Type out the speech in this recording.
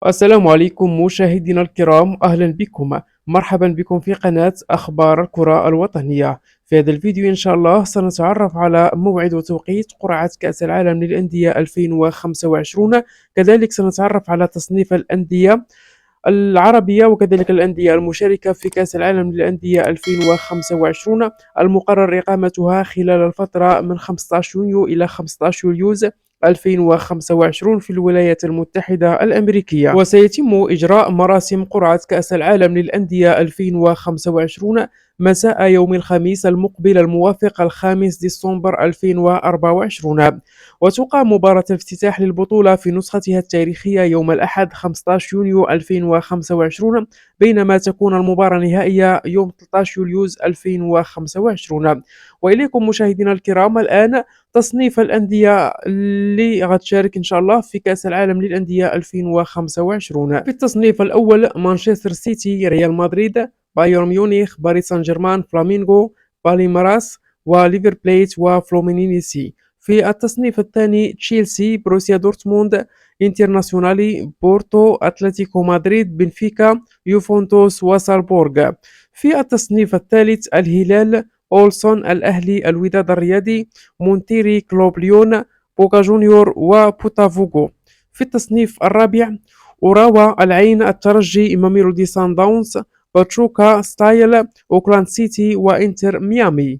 السلام عليكم مشاهدينا الكرام، أهلا بكم. مرحبا بكم في قناة أخبار الكرة الوطنية. في هذا الفيديو إن شاء الله سنتعرف على موعد وتوقيت قرعة كأس العالم للأندية 2025. كذلك سنتعرف على تصنيف الأندية العربية وكذلك الأندية المشاركة في كأس العالم للأندية 2025 المقرر إقامتها خلال الفترة من 15 يونيو إلى 15 يوليوز 2025 في الولايات المتحدة الأمريكية. وسيتم إجراء مراسم قرعة كأس العالم للأندية 2025 مساء يوم الخميس المقبل الموافق 5 ديسمبر 2024. وتقام مباراة الافتتاح للبطولة في نسختها التاريخية يوم الأحد 15 يونيو 2025، بينما تكون المباراة النهائية يوم 13 يوليوز 2025. وإليكم مشاهدينا الكرام الآن تصنيف الأندية اللي غتشارك إن شاء الله في كأس العالم للأندية 2025. في التصنيف الأول مانشستر سيتي، ريال مدريد، بايرن ميونخ، باريس سان جيرمان، فلامينغو، باليماراس، وليفر بليت وفلومينيسي. في التصنيف الثاني تشيلسي، بروسيا دورتموند، انترناسيونالي، بورتو، اتلتيكو مدريد، بنفيكا، يوفنتوس وسالبورغ. في التصنيف الثالث الهلال، أولسون، الأهلي، الوداد الرياضي، مونتيري، كلوب ليون، بوكا جونيور وبوتافوغو. في التصنيف الرابع أوراوا، العين، الترجي، ماميلودي سان داونز، باتشوكا ستايل، أوكلاند سيتي وإنتر ميامي.